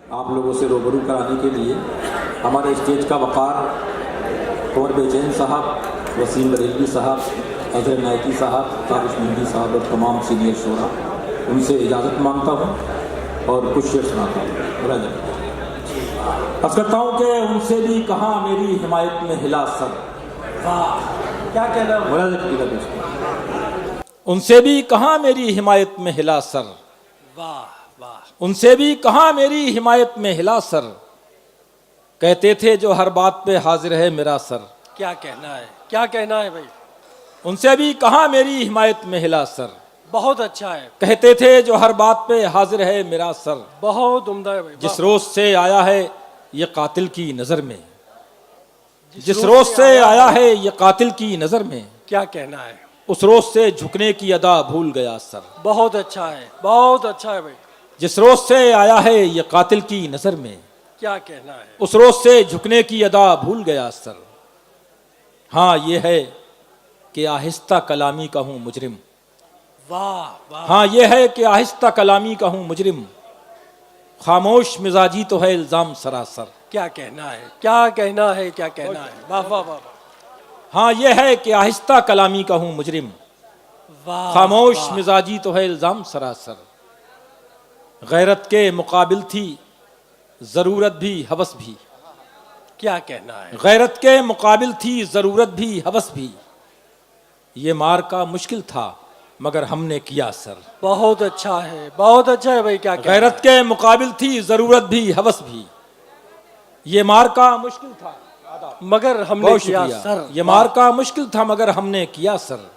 आप लोगों से रूबरू कराने के लिए हमारे स्टेज का वक़ार कुंवर बेचैन साहब, वसीम बरेलवी साहब, अजहर नायकी साहब, तारिश मंडी साहब और तमाम सीनियर शोरा, उनसे इजाज़त मांगता हूँ और कुछ शेर सुनाता हूँ। अर्ज़ करता हूँ कि उनसे भी कहाँ मेरी हिमायत में हिला सर। वाह, क्या कहना है। उनसे भी कहाँ मेरी हिमायत में हिला सर। वाह वाह, उनसे भी कहाँ मेरी हिमायत में हिला सर। कहते थे जो हर बात पे हाजिर है मेरा सर। क्या कहना है, क्या कहना है भाई। उनसे भी कहाँ मेरी हिमायत में हिला सर। बहुत अच्छा है। कहते थे जो हर बात पे हाजिर है मेरा सर। बहुत उम्दा है भाई। जिस रोज से आया है ये कातिल की नजर में, जिस रोज से आया है ये कातिल की नजर में, क्या कहना है, उस रोज से झुकने की अदा भूल गया सर। बहुत अच्छा है, बहुत अच्छा है भाई। जिस रोज से आया है ये कातिल की नजर में, क्या कहना है, उस रोज से झुकने की अदा भूल गया सर। हाँ ये है कि आहिस्ता कलामी का हूं मुजरिम। वाह वाह। हाँ ये है कि आहिस्ता कलामी का हूं मुजरिम, खामोश मिजाजी तो है इल्जाम सरासर। क्या कहना है, क्या कहना है, क्या कहना है। वाह वाह वाह। हाँ ये है कि आहिस्ता कलामी का हूं मुजरिम, वाह, खामोश मिजाजी तो है इल्जाम सरासर। गैरत के मुकाबिल थी जरूरत भी हवस भी। क्या कहना है, गैरत के मुकाबिल थी जरूरत भी हवस भी। ये मार का मुश्किल था मगर हमने किया सर। बहुत अच्छा है, बहुत अच्छा है भाई। क्या कहना है? गैरत के मुकाबिल थी जरूरत भी हवस भी। ये मार का मुश्किल था मगर हमने किया सर। ये मार का मुश्किल था मगर हमने किया सर।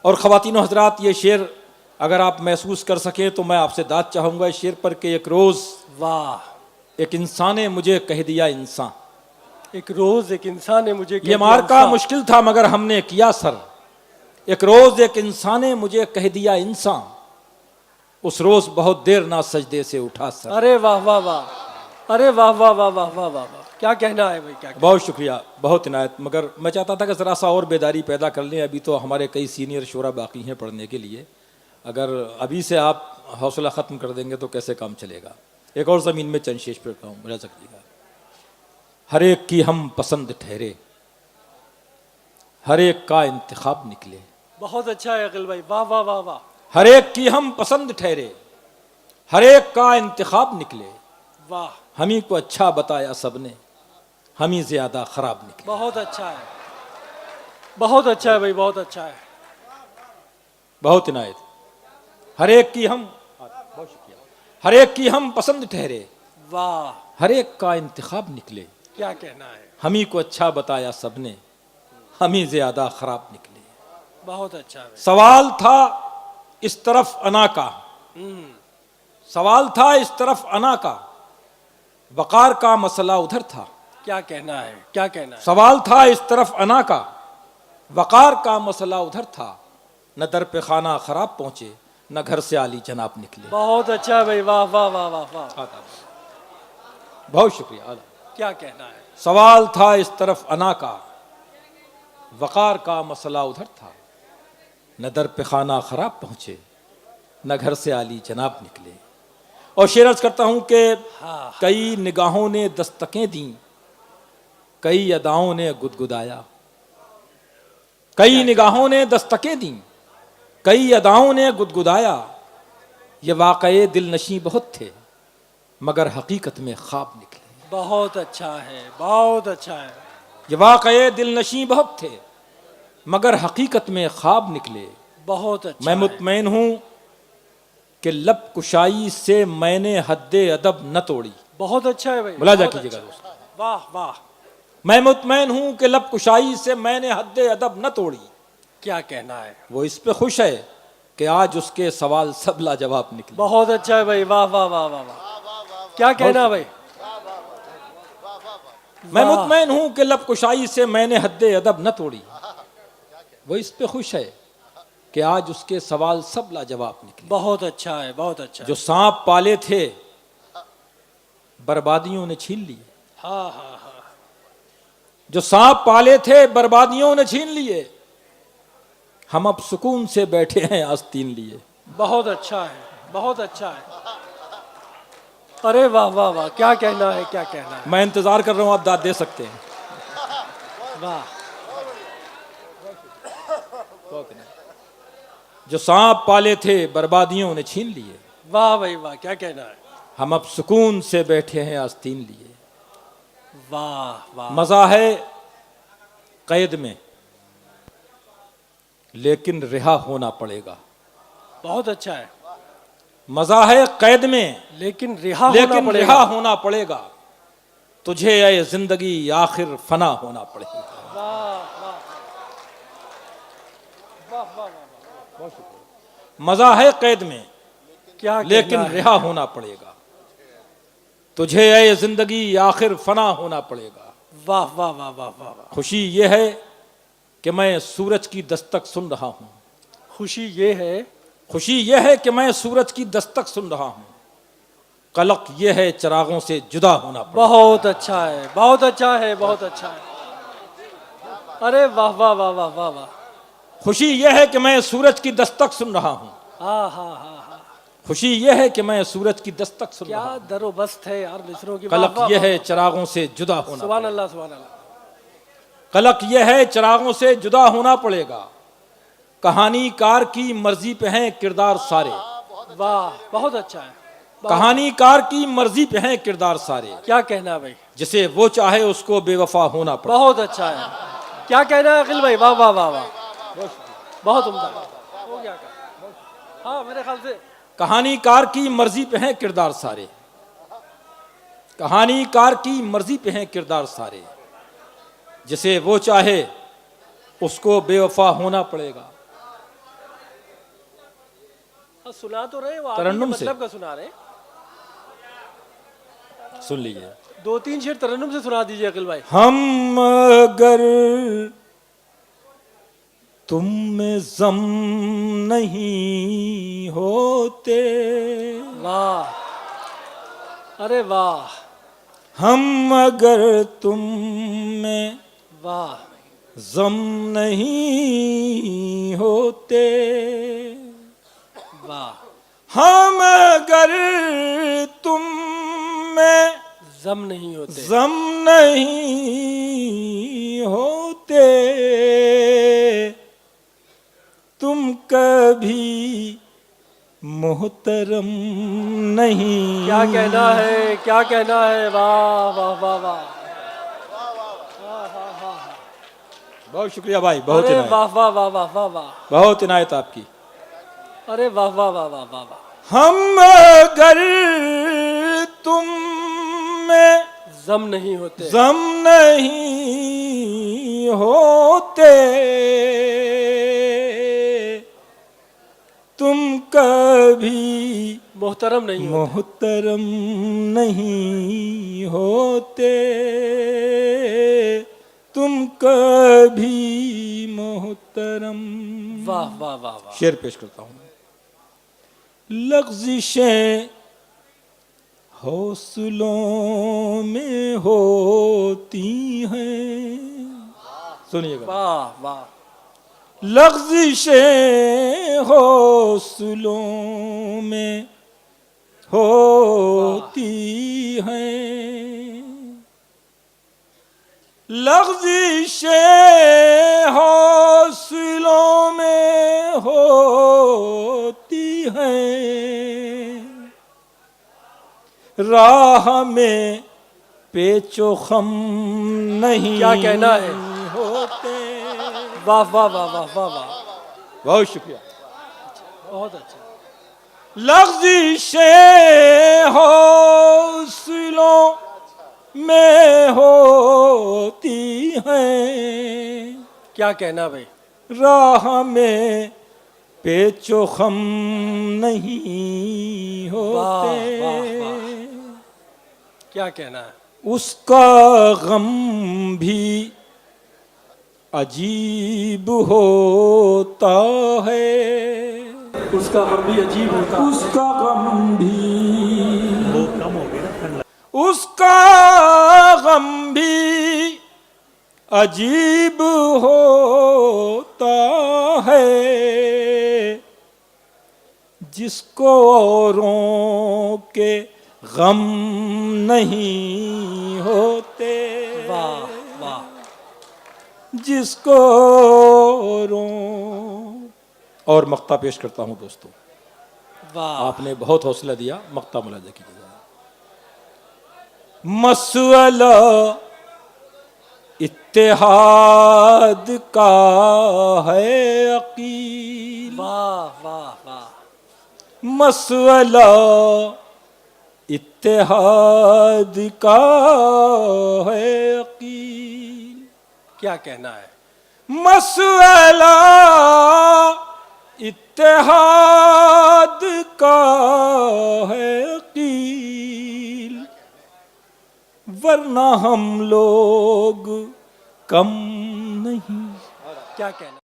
और ख़वातीनो हजरात, ये शेर अगर आप महसूस कर सकें तो मैं आपसे दाद चाहूँगा इस शेर पर कि एक रोज़ वाह, एक इंसान ने मुझे कह दिया इंसान। एक रोज एक इंसान ने मुझे ये मार का मुश्किल था मगर हमने किया सर। एक रोज़ एक इंसान ने मुझे कह दिया इंसान, उस रोज़ बहुत देर ना सजदे से उठा सर। अरे वाह वाह वाह, अरे वाह वाह वाह वाह वाह वाह। क्या कहना है भाई, क्या कहना? बहुत शुक्रिया, बहुत इनायत। मगर मैं चाहता था कि ज़रा सा और बेदारी पैदा कर लें। अभी तो हमारे कई सीनियर शोरा बाकी हैं पढ़ने के लिए। अगर अभी से आप हौसला ख़त्म कर देंगे तो कैसे काम चलेगा। एक और ज़मीन में चंद शेष पढ़ता हूँ, मेरा सकलिएगा। हर एक की हम पसंद ठहरे, हर एक का इंतखाब निकले। बहुत अच्छा है अकिल भाई, वाह वाह वाह वाह। हर एक की हम पसंद ठहरे, हर एक का इंतखाब निकले। वाह, हम ही को अच्छा बताया सबने, हम ही ज्यादा खराब निकले। बहुत अच्छा है, बहुत अच्छा है भाई, बहुत अच्छा है। बहुत इनायत। हर एक की हम, बहुत शुक्रिया, हर एक की हम पसंद ठहरे, वाह, हर एक का इंतखाब निकले। क्या कहना है, हम ही को अच्छा बताया सबने, हम ही ज्यादा खराब निकले। बहुत अच्छा है। सवाल था इस तरफ अना का, सवाल था इस तरफ अना का, वकार का मसला उधर था। क्या कहना है, क्या कहना है। सवाल था इस तरफ अना का, वकार का मसला उधर था। न दर पे खाना खराब पहुंचे, न घर से आली जनाब निकले। बहुत अच्छा है भाई, वाह वाह वाह वाह वाह। बहुत शुक्रिया। क्या कहना है, सवाल था इस तरफ अना का, वकार का मसला उधर था। न दर पे खाना खराब पहुंचे, न घर से आली जनाब निकले। और शेर अर्ज करता हूं कि हाँ, कई निगाहों ने दस्तकें दी, कई अदाओं ने गुदगुदाया। कई निगाहों ने दस्तकें दी, कई अदाओं ने गुदगुदाया। ये वाक़ये दिल नशी बहुत थे मगर हकीकत में ख्वाब निकले। बहुत अच्छा है, बहुत अच्छा है। ये वाक़ये दिल नशी बहुत थे मगर हकीकत में ख्वाब निकले। बहुत अच्छा मैं है। मुतमईन हूँ कि लब कुशाई से मैंने हद्दे अदब न तोड़ी। बहुत अच्छा है भाई, मुलाजा बहुत कीजिएगा अच्छा। दोस्तों। वाह वाह, मैं मुतमईन हूँ कि लब कुशाई से मैंने हद्दे अदब न तोड़ी। क्या कहना है, वो इस पे खुश है कि आज उसके सवाल सब लाजवाब निकले। बहुत अच्छा है भाई, वाह वाह वाह वाह वाह। क्या कहना भाई, मैं वाह। मुतमईन हूँ कि लब कुशाई से मैंने हद्दे अदब न तोड़ी। वो इस पे खुश है कि आज उसके सवाल सब लाजवाब निकले। बहुत अच्छा है, बहुत अच्छा है। जो सांप पाले थे बर्बादियों ने छीन लिए। हाँ हाँ हाँ, जो सांप पाले थे बर्बादियों ने छीन लिए। हम अब सुकून से बैठे हैं आस्तीन लिए। बहुत अच्छा है, बहुत अच्छा है। अरे वाह वाह वाह, क्या कहना है, क्या कहना है। मैं इंतजार कर रहा हूं, आप दाद दे सकते हैं। वाह, जो सांप पाले थे बर्बादियों ने छीन लिए, वाह भाई वाह, क्या कहना है। हम अब सुकून से बैठे हैं आस्तीन लिए। वाह वाह, मजा है कैद में, लेकिन रिहा होना पड़ेगा। बहुत अच्छा है। मजा है कैद में, लेकिन रिहा होना लेकिन पड़ेगा। रिहा होना पड़ेगा। तुझे ये जिंदगी आखिर फना होना पड़ेगा। वाह वाह वाह वाह वाह, मजा है कैद में, क्या लेकिन कहना है। रिहा होना पड़ेगा। तुझे ये जिंदगी आखिर फना होना पड़ेगा। वाह वाह वाह वाह वाह वाह। खुशी ये है कि मैं सूरज की दस्तक सुन रहा हूं। खुशी ये है, खुशी ये है कि मैं सूरज की दस्तक सुन रहा हूं। कलक ये है चिरागों से जुदा होना पड़ेगा। बहुत अच्छा है, बहुत अच्छा है, बहुत अच्छा है। अरे वाह वाह वाह वाह वाह वाह। खुशी ये है कि मैं सूरज की दस्तक सुन रहा हूं। हाँ हाँ हाँ हाँ, खुशी ये है कि मैं सूरज की दस्तक सुन रहा क्या हूं। दरोबस्त है यार मिसरों की। वाह, कलक वाह, ये वाह, है चिरागों से जुदा होना सुभान पड़ेगा। अल्लाह, सुभान अल्लाह। कलक ये है चिरागों से जुदा होना पड़ेगा। कहानीकार की मर्जी पे हैं किरदार सारे। वाह, बहुत अच्छा है। कहानीकार की मर्जी पे हैं किरदार सारे। क्या कहना है भाई, जिसे वो चाहे उसको बेवफा होना पड़ेगा। बहुत अच्छा है। क्या कहना है अखिल भाई, वाह वाह वाह वाह, बहुत उम्दा। हो गया का? हाँ मेरे ख्याल से कहानीकार की मर्जी पे हैं किरदार सारे। कहानीकार की मर्जी पे हैं किरदार सारे। जिसे वो चाहे उसको बेवफा होना पड़ेगा। हाँ, सुना तो रहे, वो आगे तरन्नुम के से। मतलब का सुना रहे। सुन लीजिए। 2-3 शेर तरन्नुम से सुना दीजिए अखिल भाई। हम अगर तुम में ज़म नहीं होते, वाह, अरे वाह हम अगर तुम में वाह, ज़म नहीं होते, वाह। हम अगर तुम में जम नहीं होते, ज़म नहीं होते, तुम कभी मोहतरम नहीं। क्या कहना है, क्या कहना है। वाह वाह वाह वाह, बहुत शुक्रिया भाई, बहुत अरे इनायत, वाह वाह वाह वाह वाह वाह, बहुत इनायत आपकी। अरे वाह वाह वाह वाह वाह वाह। हम अगर तुम में जम नहीं होते, ज़म नहीं होते, तुम कभी मोहतरम नहीं होते। मोहतरम नहीं होते, तुम कभी मोहतरम। वाह वाह वाह वाह, शेर पेश करता हूं। लग़ज़िशें हौसलों में होती हैं। सुनिएगा। वाह वाह, लग़ज़िशें हौसलों में होती हैं। लग़ज़िशें हौसलों में होती हैं। राह में पेचो खम नहीं क्या कहना है। होते। वाह वाह वाह वाह वाह वाह, बहुत शुक्रिया। बहुत अच्छा। लग़ज़िशें हौसलों में होती हैं। क्या कहना भाई, राह में पेचो खम नहीं होते। वाह, वाह। क्या कहना है। उसका गम भी अजीब होता है। उसका गम भी अजीब होता है। उसका गम भी उसका गम भी अजीब होता है। जिसको औरों के गम नहीं होते वाह वाह जिसको रो। और मक्ता पेश करता हूं दोस्तों, वाह आपने बहुत हौसला दिया, मक्ता मुलाजा कीजिएगा। मसला इत्तेहाद का है अकील, वाह वाह वाह मसला इत्तेहाद का है अकील। क्या कहना है। मसला इत्तेहाद का है अकील, वरना हम लोग कम नहीं। क्या कहना